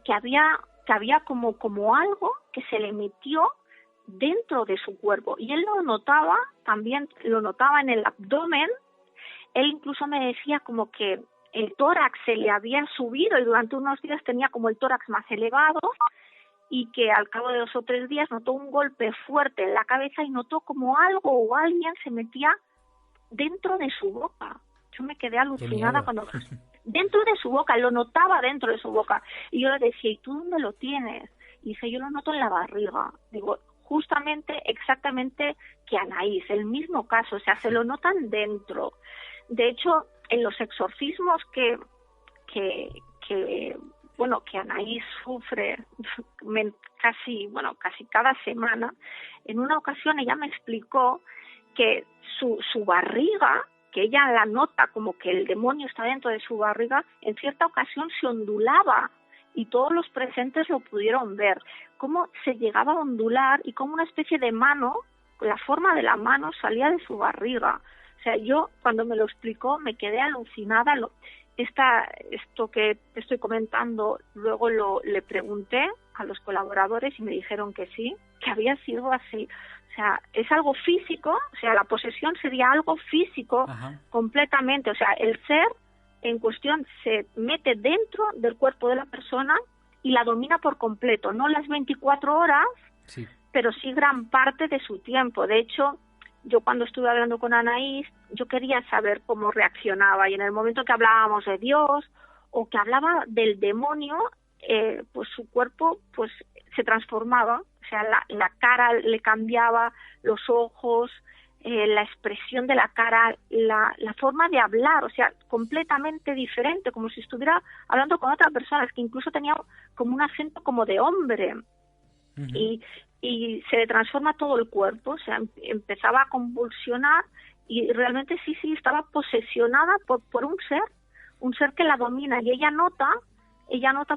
que había como algo que se le metió dentro de su cuerpo, y él también lo notaba en el abdomen. Él incluso me decía como que el tórax se le había subido y durante unos días tenía como el tórax más elevado, y que al cabo de 2 o 3 días notó un golpe fuerte en la cabeza y notó como algo o alguien se metía dentro de su boca. Yo me quedé alucinada cuando dentro de su boca, lo notaba dentro de su boca, y yo le decía, ¿y tú dónde lo tienes? Y dice, yo lo noto en la barriga. Digo, justamente, exactamente que Anaís, el mismo caso, o sea, se lo notan dentro. De hecho, en los exorcismos que Anaís sufre casi cada semana, en una ocasión ella me explicó que su barriga, que ella la nota como que el demonio está dentro de su barriga, en cierta ocasión se ondulaba, y todos los presentes lo pudieron ver, cómo se llegaba a ondular y como una especie de mano, la forma de la mano salía de su barriga. O sea, yo cuando me lo explicó me quedé alucinada. Esto que te estoy comentando, luego le pregunté a los colaboradores y me dijeron que sí, que había sido así. O sea, es algo físico, o sea, la posesión sería algo físico. Ajá. Completamente. O sea, el ser en cuestión se mete dentro del cuerpo de la persona y la domina por completo, no las 24 horas, sí, pero sí gran parte de su tiempo. De hecho, yo cuando estuve hablando con Anaís, yo quería saber cómo reaccionaba, y en el momento que hablábamos de Dios o que hablaba del demonio, pues su cuerpo pues se transformaba, o sea, la cara le cambiaba, los ojos, la expresión de la cara, la forma de hablar, o sea, completamente diferente, como si estuviera hablando con otra persona, es que incluso tenía como un acento como de hombre. Uh-huh. Y se le transforma todo el cuerpo, o sea, empezaba a convulsionar y realmente sí, estaba posesionada por un ser que la domina, y ella nota,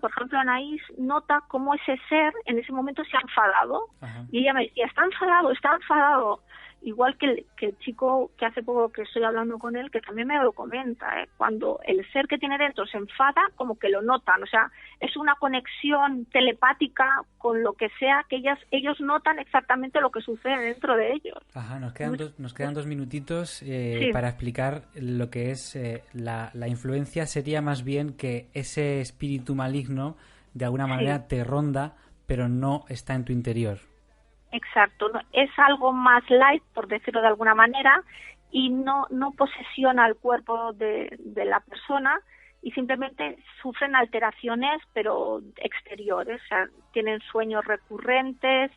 por ejemplo, Anaís nota cómo ese ser en ese momento se ha enfadado. Ajá. Y ella me decía, está enfadado, igual que el chico que hace poco que estoy hablando con él, que también me lo comenta, cuando el ser que tiene dentro se enfada, como que lo notan, o sea, es una conexión telepática con lo que sea, que ellos notan exactamente lo que sucede dentro de ellos. Ajá, nos quedan 2 minutitos sí. Para explicar lo que es la influencia. Sería más bien que ese espíritu maligno de alguna manera sí. te ronda, pero no está en tu interior. Exacto, es algo más light, por decirlo de alguna manera, y no posesiona el cuerpo de la persona, y simplemente sufren alteraciones, pero exteriores, o sea, tienen sueños recurrentes,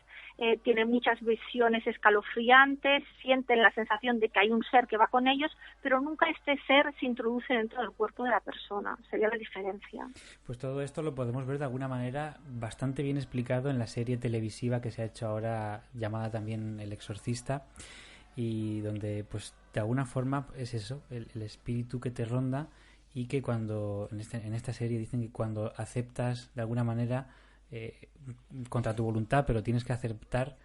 tienen muchas visiones escalofriantes, sienten la sensación de que hay un ser que va con ellos, pero nunca este ser se introduce dentro del cuerpo de la persona. Sería la diferencia. Pues todo esto lo podemos ver de alguna manera bastante bien explicado en la serie televisiva que se ha hecho ahora, llamada también El Exorcista, y donde pues de alguna forma es eso, el espíritu que te ronda, y que cuando en esta serie dicen que cuando aceptas de alguna manera contra tu voluntad, pero tienes que aceptar,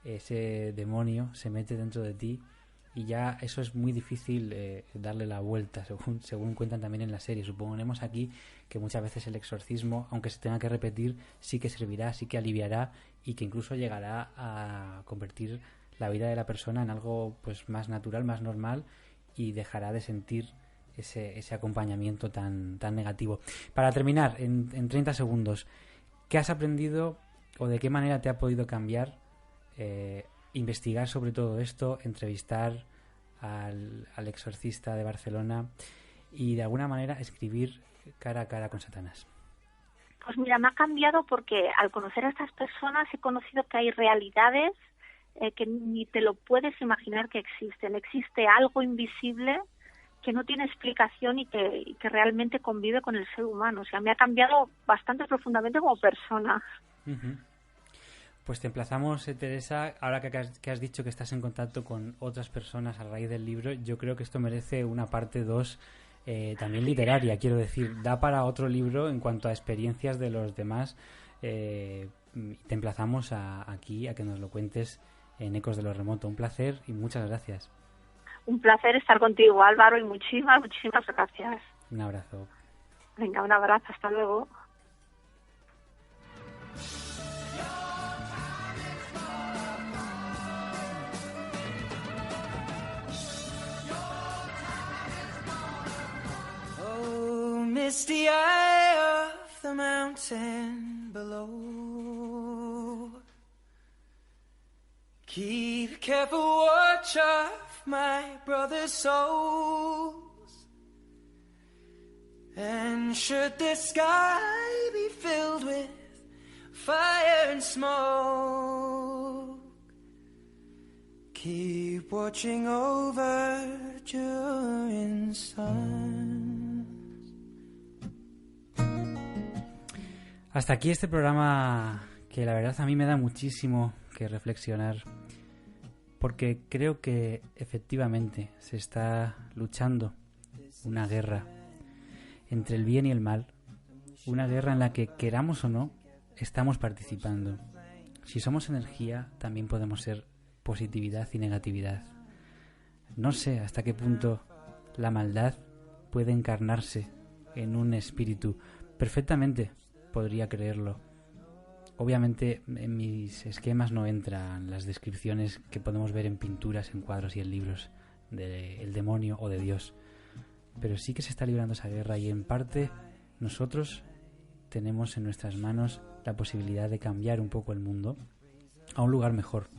ese demonio se mete dentro de ti, y ya eso es muy difícil darle la vuelta, según cuentan también en la serie. Suponemos aquí que muchas veces el exorcismo, aunque se tenga que repetir, sí que servirá, sí que aliviará, y que incluso llegará a convertir la vida de la persona en algo pues más natural, más normal, y dejará de sentir ese acompañamiento tan negativo. Para terminar, en 30 segundos, ¿qué has aprendido o de qué manera te ha podido cambiar investigar sobre todo esto, entrevistar al exorcista de Barcelona y de alguna manera escribir cara a cara con Satanás? Pues mira, me ha cambiado porque al conocer a estas personas he conocido que hay realidades que ni te lo puedes imaginar que existen. Existe algo invisible que no tiene explicación y que realmente convive con el ser humano. O sea, me ha cambiado bastante profundamente como persona. Uh-huh. Pues te emplazamos, Teresa, ahora que has dicho que estás en contacto con otras personas a raíz del libro, yo creo que esto merece una parte 2 también literaria, quiero decir, da para otro libro en cuanto a experiencias de los demás. Te emplazamos aquí a que nos lo cuentes en Ecos de lo Remoto. Un placer y muchas gracias. Un placer estar contigo, Álvaro, y muchísimas gracias. Un abrazo. Venga, un abrazo, hasta luego. Oh, misty eye of the mountain below, keep careful watch of my brother's souls, and should the sky be filled with fire and smoke, keep watching over during suns. Hasta aquí este programa, que la verdad a mí me da muchísimo que reflexionar, porque creo que efectivamente se está luchando una guerra entre el bien y el mal, una guerra en la que, queramos o no, estamos participando. Si somos energía, también podemos ser positividad y negatividad. No sé hasta qué punto la maldad puede encarnarse en un espíritu. Perfectamente podría creerlo. Obviamente en mis esquemas no entran las descripciones que podemos ver en pinturas, en cuadros y en libros del demonio o de Dios. Pero sí que se está librando esa guerra, y en parte nosotros tenemos en nuestras manos la posibilidad de cambiar un poco el mundo a un lugar mejor.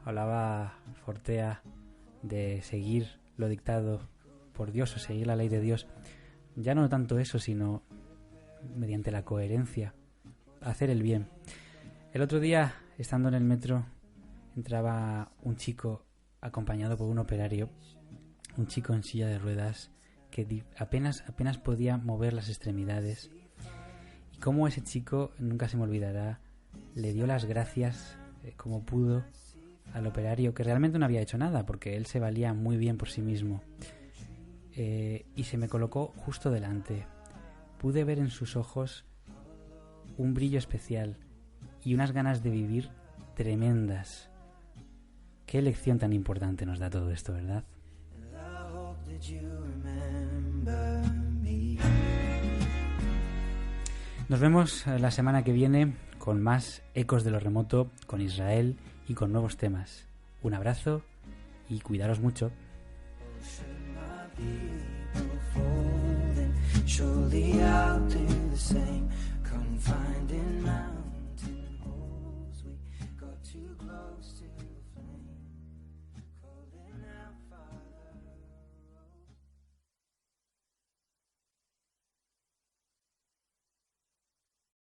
Hablaba Fortea de seguir lo dictado por Dios o seguir la ley de Dios. Ya no tanto eso, sino mediante la coherencia, hacer el bien. El otro día, estando en el metro, entraba un chico acompañado por un operario, un chico en silla de ruedas que apenas podía mover las extremidades, y cómo ese chico, nunca se me olvidará, le dio las gracias como pudo al operario, que realmente no había hecho nada porque él se valía muy bien por sí mismo, y se me colocó justo delante. Pude ver en sus ojos un brillo especial y unas ganas de vivir tremendas. Qué lección tan importante nos da todo esto, ¿verdad? Nos vemos la semana que viene con más Ecos de lo Remoto, con Israel y con nuevos temas. Un abrazo y cuidaros mucho. Surely I'll do the same, confined in mountain holes, we got too close to